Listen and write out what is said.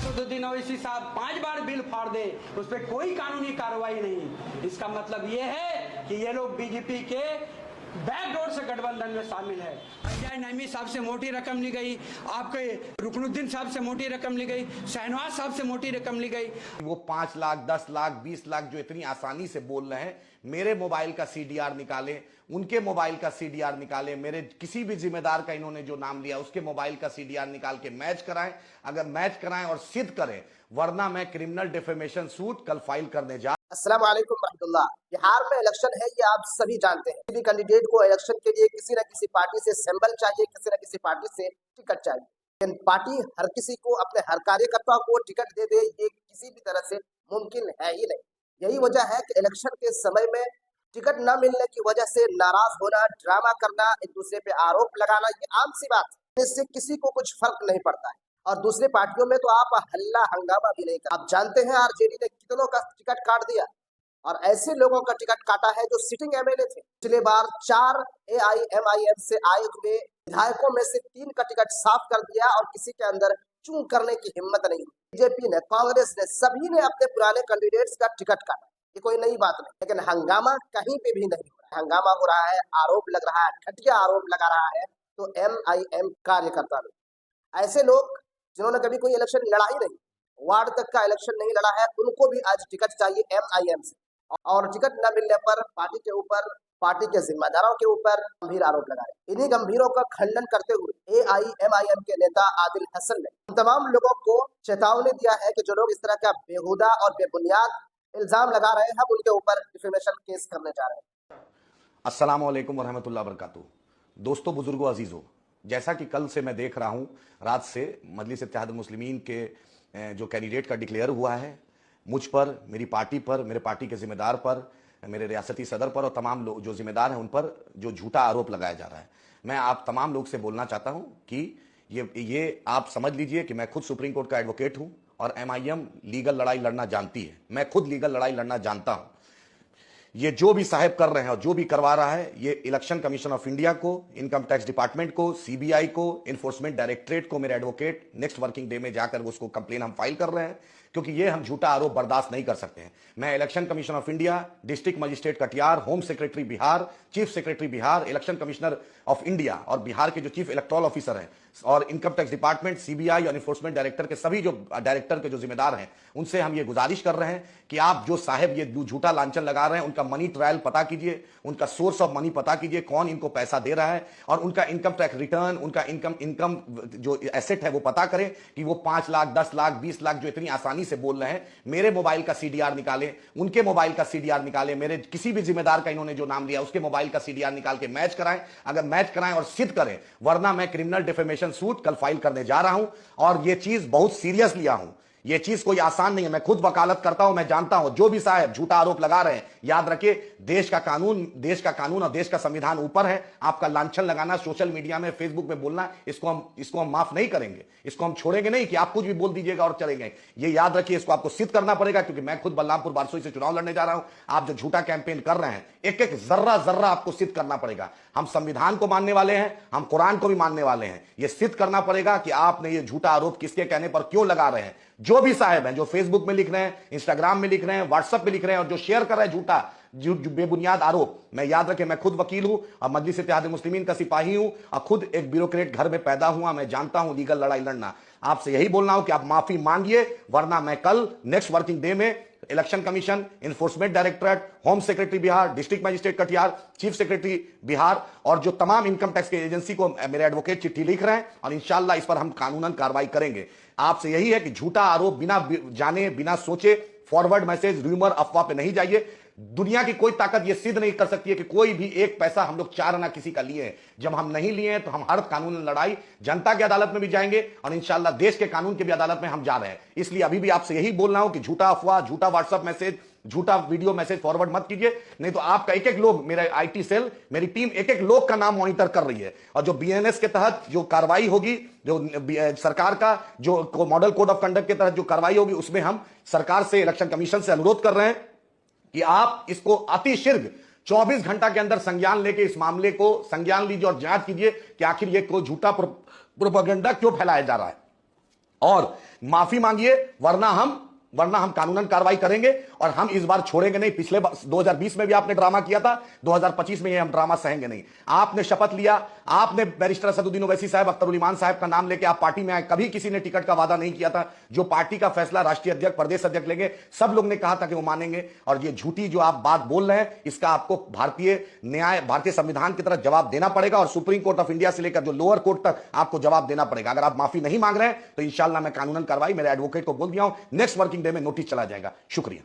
असदुद्दीन ओवैसी साहब 5 बार बिल फाड़ दे, उस पर कोई कानूनी कार्रवाई नहीं। इसका मतलब ये है कि ये लोग बीजेपी के बैकडोर से गठबंधन में शामिल है। अजय नईमी साहब से मोटी रकम ली गई, आपके रुकनुद्दीन साहब से मोटी रकम ली गई, शहनवाज साहब से मोटी रकम ली गई। वो 5 लाख 10 लाख 20 लाख जो इतनी आसानी से बोल रहे हैं, मेरे मोबाइल का सीडीआर निकालें, उनके मोबाइल का सीडीआर निकालें, मेरे किसी भी जिम्मेदार का इन्होंने जो नाम लिया उसके मोबाइल का सीडीआर निकाल के मैच कराएं। अगर मैच कराएं और सिद्ध करें, वरना मैं क्रिमिनल डिफेमेशन सूट कल फाइल करने जा। अस्सलाम वालेकुम रहमतुल्लाह। बिहार में इलेक्शन है, ये आप सभी जानते हैं। किसी कैंडिडेट को इलेक्शन के लिए किसी न किसी पार्टी से सिंबल चाहिए, किसी न किसी पार्टी से टिकट चाहिए। लेकिन पार्टी हर किसी को, अपने हर कार्यकर्ता को टिकट दे दे, ये किसी भी तरह से मुमकिन है ही नहीं। यही वजह है कि इलेक्शन के समय में टिकट न मिलने की वजह से नाराज होना, ड्रामा करना, एक दूसरे पे आरोप लगाना, ये आम सी बात है। इससे किसी को कुछ फर्क नहीं पड़ता है। और दूसरी पार्टियों में तो आप हल्ला हंगामा भी नहीं कर। आप जानते हैं आरजेडी ने कितनों का टिकट काट दिया, और ऐसे लोगों का टिकट काटा है जो सिटिंग एमएलए थे। पिछले बार 4 AIMIM से आए हुए विधायकों में से 3 का टिकट साफ कर दिया, और किसी के अंदर चूं करने की हिम्मत नहीं। बीजेपी ने, कांग्रेस ने, सभी ने अपने पुराने कैंडिडेट्स का टिकट काटा। ये कोई नई बात नहीं, लेकिन हंगामा कहीं पे भी नहीं हो रहा है। हंगामा हो रहा है, आरोप लग रहा है, घटिया आरोप लगा रहा है तो MIM कार्यकर्ता लोग, ऐसे लोग जिन्होंने कभी कोई इलेक्शन लड़ा ही नहीं, वार्ड तक का इलेक्शन नहीं लड़ा है, उनको भी आज टिकट चाहिए MIM से। और टिकट न मिलने पर पार्टी के ऊपर, पार्टी के जिम्मेदारों के ऊपर गंभीर आरोप लगा रहे। इन्हीं गंभीरों का खंडन करते हुए AIMIM के नेता आदिल हसन ने तमाम लोगों को चेतावनी दिया है कि जो लोग इस तरह का बेहुदा और बेबुनियाद इल्जाम लगा रहे हैं, हम उनके ऊपर डिफेमेशन केस करने जा रहे हैं। अस्सलाम वालेकुम वरहमतुल्लाह वबरकातुहू। दोस्तों, बुजुर्गों, अजीजों, जैसा कि कल से मैं देख रहा हूं, रात से मजलिस इत्तेहादुल मुस्लिमीन के जो कैंडिडेट का डिक्लेयर हुआ है, मुझ पर, मेरी पार्टी पर, मेरे पार्टी के जिम्मेदार पर, मेरे रियासती सदर पर और तमाम लोग जो जिम्मेदार हैं उन पर जो झूठा आरोप लगाया जा रहा है। मैं आप तमाम लोग से बोलना चाहता हूं कि ये आप समझ लीजिए कि मैं खुद सुप्रीम कोर्ट का एडवोकेट हूं और MIM लीगल लड़ाई लड़ना जानती है। मैं खुद लीगल लड़ाई लड़ना जानता हूं। ये जो भी साहब कर रहे हैं और जो भी करवा रहा है, ये इलेक्शन कमीशन ऑफ इंडिया को, इनकम टैक्स डिपार्टमेंट को, CBI को, इन्फोर्समेंट डायरेक्टरेट को, मेरे एडवोकेट नेक्स्ट वर्किंग डे में जाकर उसको कंप्लेन हम फाइल कर रहे हैं, क्योंकि ये हम झूठा आरोप बर्दाश्त नहीं कर सकते हैं। मैं election commission of India, district magistrate Katihar, home secretary Bihar, chief secretary Bihar, election commissioner of India और बिहार के जो चीफ इलेक्टोरल ऑफिसर हैं, और इनकम टैक्स डिपार्टमेंट, CBI और इन्फोर्समेंट डायरेक्टर के सभी जो डायरेक्टर के जो जिम्मेदार हैं, उनसे हम ये गुजारिश कर रहे हैं कि आप जो साहब ये झूठा लांछन लगा रहे हैं, उनका मनी ट्रायल पता कीजिए, उनका सोर्स ऑफ मनी पता कीजिए, कौन इनको पैसा दे रहा है, और उनका इनकम टैक्स रिटर्न, उनका इनकम जो एसेट है वो पता करें कि वो 5 लाख 10 लाख 20 लाख जो इतनी आसानी से बोल रहे हैं, मेरे मोबाइल का सीडीआर निकालें, उनके मोबाइल का सीडीआर निकालें, मेरे किसी भी जिम्मेदार का इन्होंने जो नाम लिया उसके मोबाइल का सीडीआर निकाल के मैच कराएं। अगर मैच कराएं और सिद्ध करें, वरना मैं क्रिमिनल डिफेमेशन सूट कल फाइल करने जा रहा हूं, और यह चीज बहुत सीरियस लिया हूं। यह चीज कोई आसान नहीं है। मैं खुद वकालत करता हूं, मैं जानता हूं। जो भी साहब झूठा आरोप लगा रहे हैं, याद रखिए, देश का कानून और देश का संविधान ऊपर है। आपका लांछन लगाना, सोशल मीडिया में, फेसबुक में बोलना, इसको हम माफ नहीं करेंगे। इसको हम छोड़ेंगे नहीं कि आप कुछ भी बोल दीजिएगा और चलेंगे। ये याद रखिए, इसको आपको सिद्ध करना पड़ेगा, क्योंकि मैं खुद बलरामपुर बारसोई से चुनाव लड़ने जा रहा हूं। आप जो झूठा कैंपेन कर रहे हैं, एक एक जर्रा आपको सिद्ध करना पड़ेगा। हम संविधान को मानने वाले हैं, हम कुरान को भी मानने वाले हैं। यह सिद्ध करना पड़ेगा कि आपने ये झूठा आरोप किसके कहने पर क्यों लगा रहे हैं। जो भी साहब हैं, जो फेसबुक में लिख रहे हैं, इंस्टाग्राम में लिख रहे हैं, व्हाट्सएप में लिख रहे हैं, और जो शेयर कर रहे हैं झूठा जो बेबुनियाद आरोप, मैं याद रखें, मैं खुद वकील हूं और मजलिस इत्तेहादुल मुस्लिमीन का सिपाही हूं, और खुद एक ब्यूरोक्रेट घर में पैदा हुआ। मैं जानता हूं लीगल लड़ाई लड़ना। आपसे यही बोलना हो कि आप माफी मांगिए, वरना मैं कल नेक्स्ट वर्किंग डे में election commission, enforcement directorate, home secretary Bihar, district magistrate Katihar, chief secretary Bihar और जो तमाम इनकम टैक्स की एजेंसी को मेरे एडवोकेट चिट्ठी लिख रहे हैं, और इंशाल्लाह इस पर हम कानूनन कार्रवाई करेंगे। आपसे यही है कि झूठा आरोप बिना जाने, बिना सोचे, फॉरवर्ड मैसेज, रूमर, अफवाह पे नहीं जाइए। दुनिया की कोई ताकत यह सिद्ध नहीं कर सकती है कि कोई भी एक पैसा हम लोग 4 आना किसी का लिए हैं। जब हम नहीं लिए हैं तो हम हर कानून लड़ाई जनता की अदालत में भी जाएंगे, और इंशाल्लाह देश के कानून की भी अदालत में हम जा रहे हैं। इसलिए अभी भी आपसे यही बोल रहा हूं कि झूठा अफवाह, झूठा व्हाट्सएप मैसेज, झूठा वीडियो मैसेज फॉरवर्ड मत कीजिए, नहीं तो आपका एक एक लोग, मेरा IT सेल, मेरी टीम एक एक लोग का नाम मॉनिटर कर रही है। और जो BNS के तहत जो कार्रवाई होगी, जो सरकार का जो मॉडल कोड ऑफ कंडक्ट के तहत जो कार्रवाई होगी, उसमें हम सरकार से, इलेक्शन कमीशन से अनुरोध कर रहे हैं कि आप इसको अतिशीघ्र 24 घंटा के अंदर संज्ञान लेके इस मामले को संज्ञान लीजिए और जांच कीजिए कि आखिर ये कोई झूठा प्रोपेगेंडा क्यों फैलाया जा रहा है। और माफी मांगिए, वरना हम कानूनन कार्रवाई करेंगे और हम इस बार छोड़ेंगे नहीं। पिछले 2020 में भी आपने ड्रामा किया था, 2025 में ये हम ड्रामा सहेंगे नहीं। आपने शपथ लिया, आपने बैरिस्टर असदुद्दीन ओवैसी साहब, अख्तर उल ईमान साहब का नाम लेके आप पार्टी में आए, कभी किसी ने टिकट का वादा नहीं किया था। जो पार्टी का फैसला राष्ट्रीय अध्यक्ष, प्रदेश अध्यक्ष लेंगे, सब लोग ने कहा था कि वो मानेंगे। और ये झूठी जो आप बात बोल रहे हैं, इसका आपको भारतीय न्याय, भारतीय संविधान की तरह जवाब देना पड़ेगा और सुप्रीम कोर्ट ऑफ इंडिया से लेकर जो लोअर कोर्ट तक आपको जवाब देना पड़ेगा। अगर आप माफी नहीं मांग रहे हैं तो इंशाल्लाह मैं कानूनन कार्रवाई, मेरे एडवोकेट को बोल दिया हूं, नेक्स्ट वर्किंग डे में नोटिस चला जाएगा। शुक्रिया।